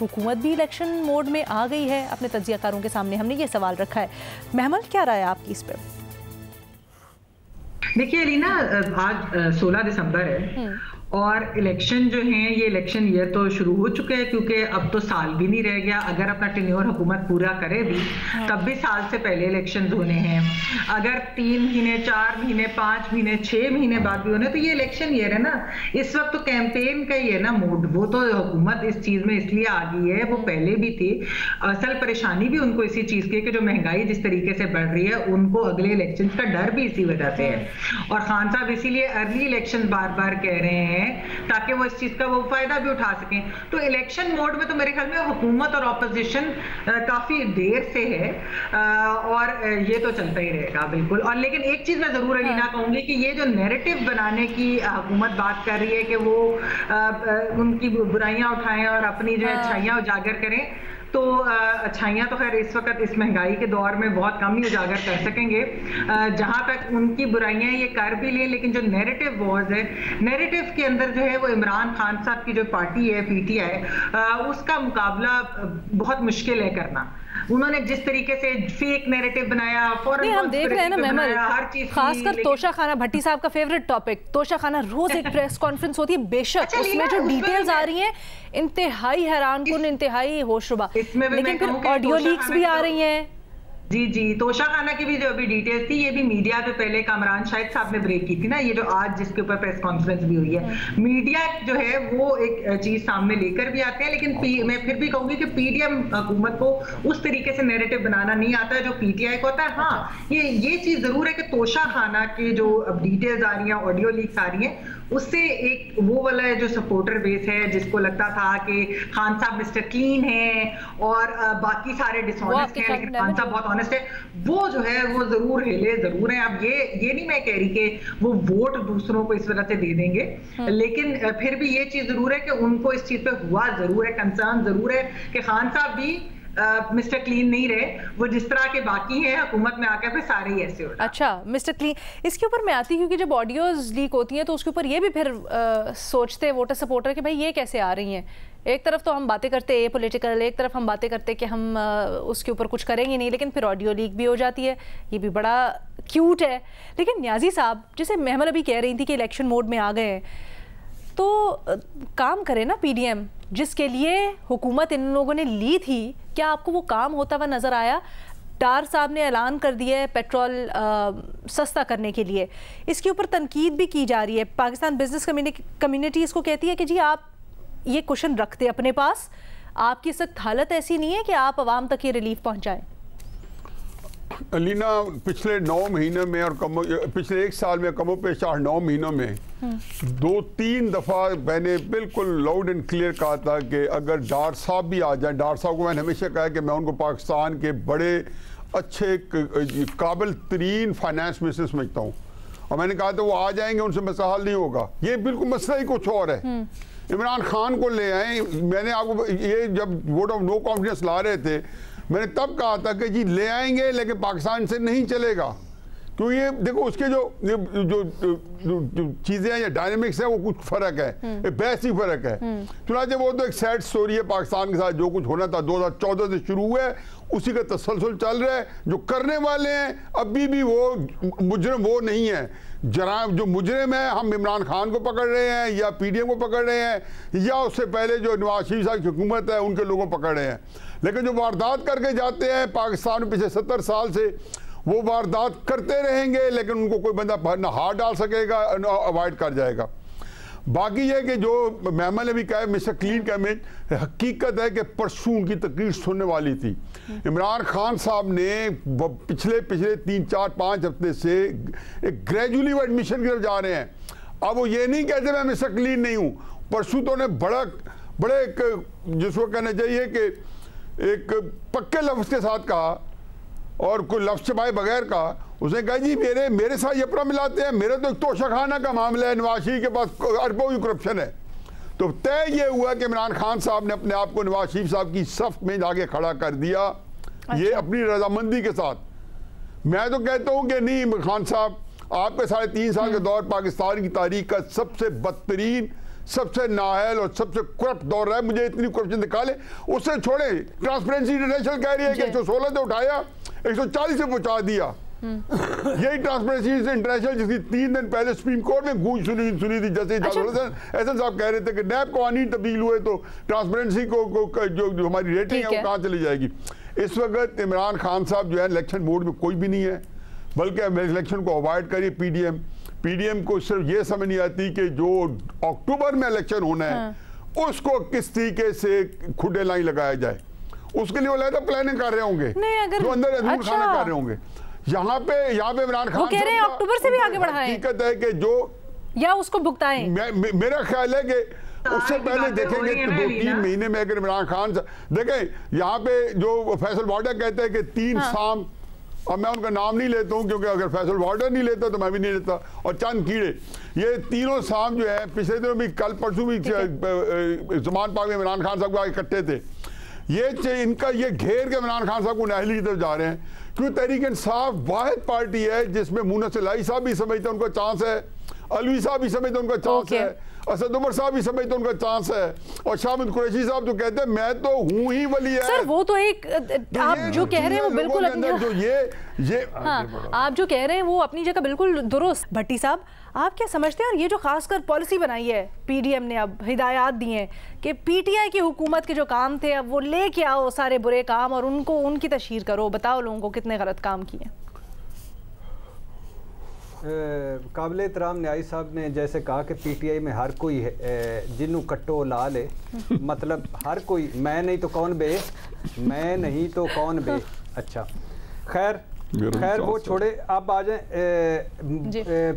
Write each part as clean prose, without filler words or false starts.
हुकूमत भी election mode में आ गई है? अपने तज्जियाकारों के सामने हमने ये सवाल रखा है। महमल, क्या राय है आपकी इस पर? देखिए अलीना, आज 16 दिसंबर है और इलेक्शन जो हैं ये इलेक्शन ईयर तो शुरू हो चुके हैं, क्योंकि अब तो साल भी नहीं रह गया। अगर अपना टेन्योर हुकूमत पूरा करे भी तब भी साल से पहले इलेक्शन होने हैं। अगर 3 महीने, 4 महीने, 5 महीने, 6 महीने बाद भी होने, तो ये इलेक्शन ईयर है ना। इस वक्त तो कैंपेन का ही है ना मूड। वो तो हुकूमत इस चीज में इसलिए आ गई है, वो पहले भी थी। असल परेशानी भी उनको इसी चीज की है कि जो महंगाई जिस तरीके से बढ़ रही है, उनको अगले इलेक्शन का डर भी इसी वजह से है। और खान साहब इसीलिए अर्ली इलेक्शन बार बार कह रहे हैं ताकि वो इस चीज का वो फायदा भी उठा सकें। तो इलेक्शन मोड में तो मेरे ख्याल में हुकूमत और ऑपोजिशन काफी देर से है और ये तो चलता ही रहेगा बिल्कुल। और लेकिन एक चीज मैं जरूर अलीना कहूंगी कि ये जो नैरेटिव बनाने की हुकूमत बात कर रही है कि वो उनकी बुराइयां उठाएं और अपनी जो अच्छाइयां उजागर करें, तो अच्छाइयाँ तो खैर इस वक्त इस महंगाई के दौर में बहुत कम ही उजागर कर सकेंगे। जहाँ तक उनकी बुराइयाँ ये कर भी लें, लेकिन जो नैरेटिव वॉर्स है, नैरेटिव के अंदर जो है वो इमरान खान साहब की जो पार्टी है PTI, उसका मुकाबला बहुत मुश्किल है करना। उन्होंने जिस तरीके से फेक नैरेटिव बनाया, हम देख रहे हैं ना महमल, हर चीज, खासकर तोशा खाना, भट्टी साहब का फेवरेट टॉपिक तोशा खाना, रोज एक प्रेस कॉन्फ्रेंस होती है। बेशक उसमें जो डिटेल्स आ रही हैं इंतहाई हैरानकुन, इंतहाई होशरुबा, लेकिन फिर ऑडियो लीक्स भी आ रही हैं। जी, तोशा खाना की भी जो अभी डिटेल्स थी, ये भी मीडिया पे पहले कामरान शाहिद साहब ने ब्रेक की थी ना, ये जो आज जिसके ऊपर प्रेस कॉन्फ्रेंस भी हुई है। मीडिया जो है वो एक चीज सामने लेकर भी आते हैं, लेकिन मैं फिर भी कहूंगी कि PDM हुकूमत को उस तरीके से नैरेटिव बनाना नहीं आता है जो PTI को आता है। हाँ, ये चीज जरूर है कि तोशा खाना की जो अब डिटेल्स आ रही हैं, ऑडियो लीक्स आ रही हैं, उससे एक वो वाला जो सपोर्टर बेस है जिसको लगता था कि खान साहब मिस्टर क्लीन है और बाकी सारे डिसऑनेस्ट हैं, लेकिन खान साहब बहुत ऑनेस्ट है, वो जो है वो जरूर हिले जरूर है। अब ये नहीं मैं कह रही कि वो वोट दूसरों को इस वजह से दे देंगे, लेकिन फिर भी ये चीज जरूर है कि उनको इस चीज पे हुआ जरूर है, कंसर्न जरूर है कि खान साहब भी मिस्टर क्लीन नहीं रहे। वो जिस तरह के बाकी हैं हुकूमत में आकर फिर सारे ही ऐसे हो रहे। अच्छा, मिस्टर क्लीन, इसके ऊपर मैं आती, क्योंकि जब ऑडियोज लीक होती हैं तो उसके ऊपर ये भी फिर सोचते वोटर सपोर्टर कि भाई ये कैसे आ रही हैं। एक तरफ तो हम बातें करते हैं पॉलिटिकल, एक तरफ हम बातें करते कि हम उसके ऊपर कुछ करेंगे नहीं, लेकिन फिर ऑडियो लीक भी हो जाती है। ये भी बड़ा क्यूट है। लेकिन न्याजी साहब, जैसे महमल अभी कह रही थी कि इलेक्शन मोड में आ गए हैं, तो काम करे ना PDM, जिसके लिए हुकूमत इन लोगों ने ली थी। क्या आपको वो काम होता हुआ नजर आया? डार साहब ने ऐलान कर दिया है पेट्रोल सस्ता करने के लिए, इसके ऊपर तनकीद भी की जा रही है। पाकिस्तान बिजनेस कम्युनिटी इसको कहती है कि जी आप ये क्वेश्चन रखते अपने पास, आपकी सख्त हालत ऐसी नहीं है कि आप आवाम तक ये रिलीफ पहुंचाएं। अलीना, पिछले 9 महीने में और पिछले 1 साल में कमो पेश 8-9 महीनों में 2-3 दफ़ा मैंने बिल्कुल लाउड एंड क्लियर कहा था कि अगर डार साहब भी आ जाए, डार साहब को मैंने हमेशा कहा कि मैं उनको पाकिस्तान के बड़े अच्छे काबिल तरीन फाइनेंस मिनिस्टर समझता हूँ, और मैंने कहा था वो आ जाएंगे, उनसे मसला हल नहीं होगा। ये बिल्कुल मसला ही कुछ और है। इमरान खान को ले आए। मैंने आपको ये जब वोट ऑफ नो कॉन्फिडेंस ला रहे थे, मैंने तब कहा था कि जी ले आएंगे, लेकिन पाकिस्तान से नहीं चलेगा, क्योंकि ये देखो उसके जो चीज़ें हैं या डायनेमिक्स है वो कुछ फ़र्क है, बेसिक फ़र्क है। चुनांचे वो तो एक सैड स्टोरी है पाकिस्तान के साथ, जो कुछ होना था 2014 से शुरू हुआ है, उसी का तसलसल चल रहा है। जो करने वाले हैं अभी भी वो मुजरिम वो नहीं है। जो मुजरिम है, हम इमरान खान को पकड़ रहे हैं या PDM को पकड़ रहे हैं या उससे पहले जो नवाज शरीफ साहब की हुकूमत है उनके लोगों को पकड़ रहे हैं। लेकिन जो वारदात करके जाते हैं पाकिस्तान में पिछले 70 साल से, वो वारदात करते रहेंगे, लेकिन उनको कोई बंदा ना हाथ डाल सकेगा ना अवॉइड कर जाएगा। बाकी ये कि जो महमल ने भी कहा, मिस्टर क्लीन का इमेज, हकीकत है कि परसों उनकी तकरीर सुनने वाली थी। इमरान खान साहब ने पिछले 3-4-5 हफ्ते से एक ग्रेजुअली वो एडमिशन की तरफ जा रहे हैं। अब वो ये नहीं कहते मैं मिस्टर क्लीन नहीं हूँ। परसों तो ने बड़े जिसको कहना चाहिए कि एक पक्के लफ्ज़ के साथ कहा और कोई लफ्ज़ छपाए बगैर कहा। उसने कहा जी मेरे साथ यपरा मिलाते हैं, मेरे तो एक तोशा खाना का मामला है, नवाज शरीफ के पास अरबों की करप्शन है। तो तय ये हुआ कि इमरान खान साहब ने अपने आप को नवाज शरीफ साहब की सफ में आगे खड़ा कर दिया। अच्छा। ये अपनी रजामंदी के साथ। मैं तो कहता हूँ कि नहीं, खान साहब आपके 3.5 साल के दौर पाकिस्तान की तारीख का सबसे बदतरीन, सबसे नाअहल और सबसे करप्ट दौर रहा है, मुझे इतनी करप्शन दिखा ले, उससे छोड़े। ट्रांसपेरेंसी इंटरनेशनल कह रही है कि 116 से उठाया 140 से पहुंचा दिया। यही ट्रांसपेरेंसी इंटरनेशनल जिसकी 3 दिन पहले सुप्रीम कोर्ट में गूंज सुनी थी, जैसे एहसन साहब कह रहे थे कि नैब कवानीन तब्दील हुए तो ट्रांसपेरेंसी को जो हमारी रेटिंग है वो कहाँ चली जाएगी। इस वक्त इमरान खान साहब जो है इलेक्शन मोड में कोई भी नहीं है, बल्कि इलेक्शन को अवॉइड करिए। पीडीएम को सिर्फ ये समझ नहीं आती कि जो अक्टूबर में इलेक्शन होना है उसको किस तरीके से खुडे लाइन लगाया जाए, उसके लिए वो लगता प्लानिंग कर रहे होंगे, जो अंदर खाना कर रहे होंगे। यहाँ पे इमरान खान कह रहे हैं अक्टूबर से भी आगे बढ़ाएं। हकीकत है कि जो या उसको भुगताएं। मेरा ख्याल है कि उससे पहले देखेंगे कि 2-3 महीने में अगर इमरान खान देखें, यहाँ पे जो फैसल वाडा कहते हैं कि 3 शाम, अब मैं उनका नाम नहीं लेता हूँ क्योंकि अगर फैसल वाडा नहीं लेता तो मैं भी नहीं लेता, और चंद कीड़े, ये तीनों शाम जो है पिछले दिनों भी, कल परसों भी ज़मान पाक में इमरान खान साहब को आगे इकट्ठे थे। ये इनका ये घेर के इमरान खान साहब को नाअहली की तरफ जा रहे हैं, क्योंकि तहरीक इंसाफ वाहिद पार्टी है जिसमें मुन्नस इलाही साहब भी समझते उनका चांस है, अलवी साहब भी समझते उनका चांस है, असद उमर साहब भी समझते उनका चांस है, और शामिद कुरैशी साहब तो कहते हैं मैं तो हूं ही वली है। सर वो तो एक आप जो कह रहे हैं वो बिल्कुल जो ये हाँ, आप जो कह रहे हैं वो अपनी जगह बिल्कुल दुरुस्त। भट्टी साहब आप क्या समझते हैं, और ये जो खासकर पॉलिसी बनाई है पीडीएम ने, अब हिदायत दी हैं कि पीटीआई की हुकूमत के जो काम थे अब वो लेके आओ सारे बुरे काम और उनको उनकी तशहीर करो, बताओ लोगों को कितने गलत काम किए। काबिल एहतराम न्याई साहब ने जैसे कहा कि पीटीआई में हर कोई जिन्नू कट्टो ला ले, मतलब हर कोई, मैं नहीं तो कौन बे, मैं नहीं तो कौन बे। अच्छा खैर वो छोड़े, अब आ जाए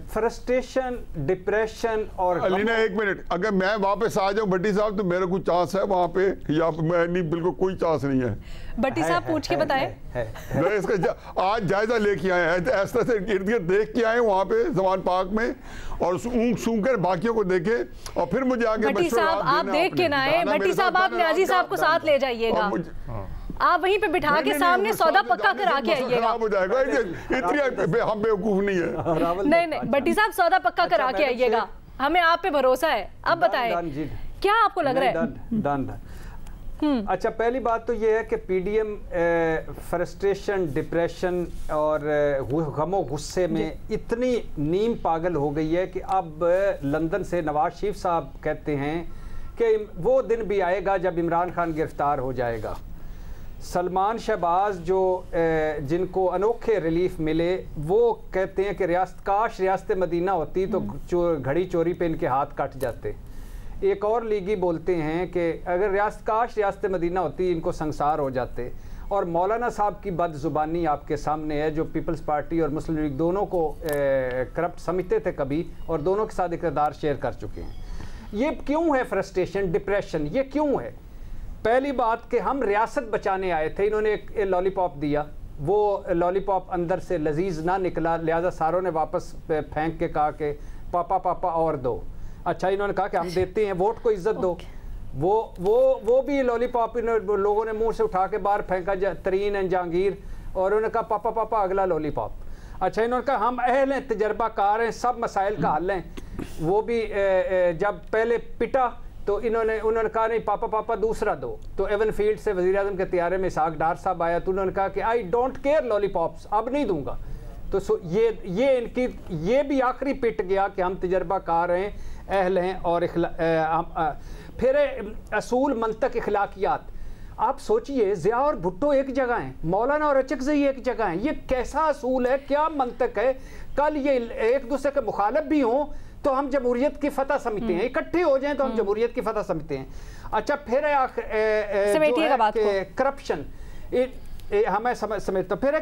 फ्रस्ट्रेशन, डिप्रेशन और अलीना एक मिनट, अगर मैं वापस आ जाऊं भट्टी साहब तो मेरा कुछ चांस है वहाँ पे या मैं नहीं, बिल्कुल कोई चांस नहीं है। भट्टी साहब पूछ के बताएं। इसका आज जायजा लेके आए हैं, इस तरह से इर्द गिर्द देख के आए वहाँ पे ज़मान पाक में, और सूंघ कर बाकियों को देखे और फिर मुझे आगे। भट्टी साहब आप देख के ना आए, भट्टी साहब आप न्याजी साहब को साथ ले जाइएगा, आप वहीं पे बिठा के सामने सौदा पक्का करा के आइएगा। हो जाएगा, इतनी हम बेवकूफ नहीं है। नहीं भट्टी साहब सौदा पक्का करा के आइएगा, हमें आप पे भरोसा है। अब बताएं क्या आपको लग रहा है? अच्छा पहली बात तो ये है कि पीडीएम फ्रस्ट्रेशन, डिप्रेशन और गमो गुस्से में इतनी नीम पागल हो गई है कि अब लंदन से नवाज शरीफ साहब कहते हैं कि वो दिन भी आएगा जब इमरान खान गिरफ्तार हो जाएगा। सलमान शहबाज जो जिनको अनोखे रिलीफ मिले, वो कहते हैं कि काश रियासत मदीना होती तो घड़ी चोरी पे इनके हाथ कट जाते। एक और लीगी बोलते हैं कि अगर काश रियासत मदीना होती इनको संसार हो जाते। और मौलाना साहब की बदजुबानी आपके सामने है, जो पीपल्स पार्टी और मुस्लिम लीग दोनों को करप्ट समझते थे कभी, और दोनों के साथ इक़्तिदार शेयर कर चुके हैं। ये क्यों है फ्रस्ट्रेशन, डिप्रेशन, ये क्यों है? पहली बात कि हम रियासत बचाने आए थे, इन्होंने एक लॉलीपॉप दिया, वो लॉलीपॉप अंदर से लजीज ना निकला, लिहाजा सारों ने वापस फेंक के कहा कि पापा पापा और दो। अच्छा इन्होंने कहा कि हम देते हैं, वोट को इज्जत दो। वो भी लॉलीपॉप इन लोगों ने मुंह से उठा के बाहर फेंका, तरीन एंड जहांगीर, और उन्होंने कहा पापा पापा अगला लॉलीपॉप। अच्छा इन्होंने कहा हम अहल हैं, तजर्बाकार हैं, सब मसाइल का हल हैं। वो भी जब पहले पिटा तो उन्होंने कहा नहीं पापा पापा दूसरा दो। तो एवन फील्ड से वज़ीर आज़म के त्यारे में इसहाक डार साहब आया तो उन्होंने कहा कि आई डोंट केयर लॉलीपॉप्स, अब नहीं दूंगा। तो ये इनकी ये भी आखिरी पिट गया कि हम तजर्बाकार हैं, अहल हैं, और फिर असूल, मंतक, इखलाकियात। आप सोचिए ज़िया और भुट्टो एक जगह हैं, मौलाना और अचकज़ई एक जगह हैं, ये कैसा असूल है, क्या मंतक है? कल ये एक दूसरे के मुखालिफ भी हों तो हम जमहूरियत की फतह समझते हैं, इकट्ठे हो जाएं तो हम जमहूरियत की फतह समझते हैं। अच्छा फिर करप्शन हमें समझते, फिर है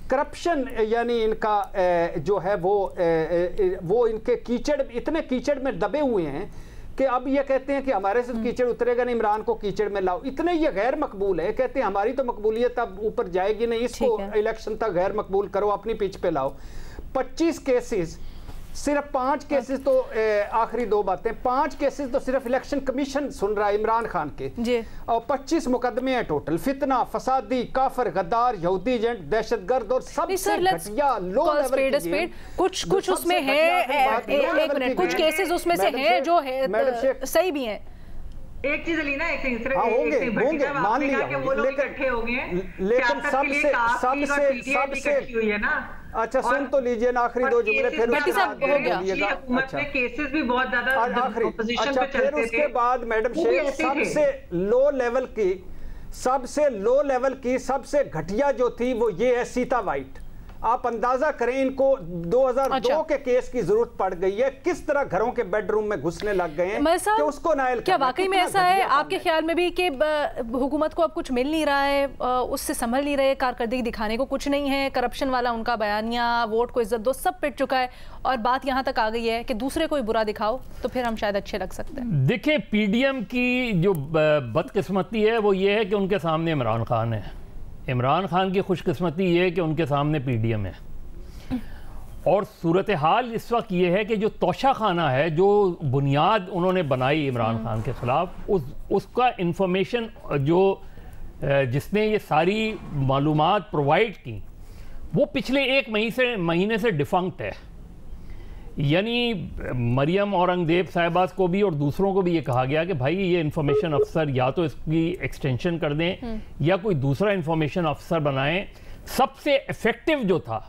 करप्शन यानी इनका जो है वो इनके कीचड़, इतने कीचड़ में दबे हुए हैं कि अब ये कहते हैं कि हमारे से कीचड़ उतरेगा नहीं, इमरान को कीचड़ में लाओ। इतने ये गैर मकबूल है, कहते हैं हमारी तो मकबूलियत अब ऊपर जाएगी नहीं, इसको इलेक्शन तक गैर मकबूल करो, अपनी पिच पे लाओ। 25 केसेस सिर्फ 5 केसेस तो आखिरी 2 बातें, 5 केसेस तो सिर्फ इलेक्शन कमीशन सुन रहा है इमरान खान के जी। और 25 मुकदमे हैं टोटल, फितना, फसादी, काफिर, गद्दार, यहूदी एजेंट, दहशतगर्द और सबसे घटिया लो लेवल के कुछ उसमें है, एक मिनट, कुछ केसेस उसमें से हैं जो सही भी हैं। एक चीज अलीना, एक सेकंड, होंगे मान लिया, इकट्ठे हो गए, लेकिन सबसे हुई है ना। अच्छा सुन तो लीजिए ना आखिरी 2 जुमले, फिर हुकूमत में केसेस भी बहुत ज्यादा अपोजिशन पे चलते थे। उसके बाद मैडम शेख सबसे लो लेवल की सबसे घटिया जो थी वो ये है सीता वाइट। आप अंदाजा करें इनको 2002 के केस की जरूरत पड़ गई है, किस तरह घरों के बेडरूम में घुसने लग गए हैं कि उसको नायल क्या वाकई में ऐसा है आपके ख्याल में भी कि हुकूमत को अब कुछ मिल नहीं रहा है, उससे संभल नहीं रहे, कारकर्दगी दिखाने को कुछ नहीं है, करप्शन वाला उनका बयानिया, वोट को इज्जत दो, सब पिट चुका है और बात यहाँ तक आ गई है कि दूसरे को बुरा दिखाओ तो फिर हम शायद अच्छे लग सकते हैं। देखिए पीडीएम की जो बदकिस्मती है वो ये है कि उनके सामने इमरान खान है, इमरान खान की खुशकिस्मती ये है कि उनके सामने पीडीएम है। और सूरत हाल इस वक्त ये है कि जो तोशा खाना है, जो बुनियाद उन्होंने बनाई इमरान खान के खिलाफ, उसका इंफॉर्मेशन जो जिसने ये सारी मालूमात प्रोवाइड की वो पिछले 1 महीने से डिफंक्ट है। यानी मरियम औरंगजेब साहिबा को भी और दूसरों को भी ये कहा गया कि भाई ये इंफॉर्मेशन अफसर या तो इसकी एक्सटेंशन कर दें या कोई दूसरा इंफॉर्मेशन अफसर बनाएं। सबसे इफेक्टिव जो था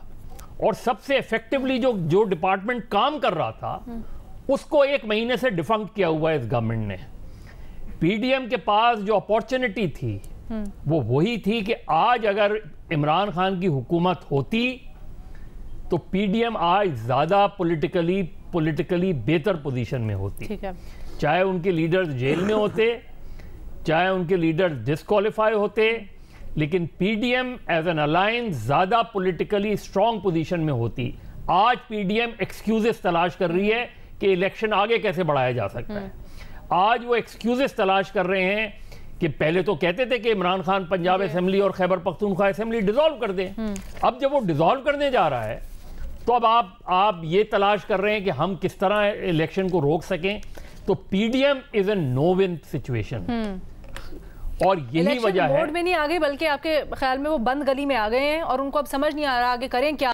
और सबसे इफेक्टिवली जो डिपार्टमेंट काम कर रहा था उसको 1 महीने से डिफंक्ट किया हुआ है इस गवर्नमेंट ने। पीडीएम के पास जो अपॉर्चुनिटी थी वो वही थी कि आज अगर इमरान खान की हुकूमत होती तो पीडीएम आज ज्यादा पॉलिटिकली बेहतर पोजीशन में होती। ठीक है। चाहे उनके लीडर्स जेल में होते, चाहे उनके लीडर्स डिस्क्वालीफाई होते, लेकिन पीडीएम एज एन अलायंस ज्यादा पॉलिटिकली स्ट्रांग पोजीशन में होती। आज पीडीएम एक्सक्यूजेस तलाश कर रही है कि इलेक्शन आगे कैसे बढ़ाया जा सकता है। आज वो एक्सक्यूजेस तलाश कर रहे हैं कि पहले तो कहते थे कि इमरान खान पंजाब असेंबली और खैबर पख्तूनख्वा असेंबली डिसॉल्व कर दें। अब जब वो डिसॉल्व करने जा रहा है तो अब आप ये तलाश कर रहे हैं कि हम किस तरह इलेक्शन को रोक सकें। तो PDM is a no win situation और यही वजह है। बोर्ड में नहीं आ गए बल्कि आपके ख्याल में वो बंद गली में आ गए हैं और उनको अब समझ नहीं आ रहा आगे करें क्या।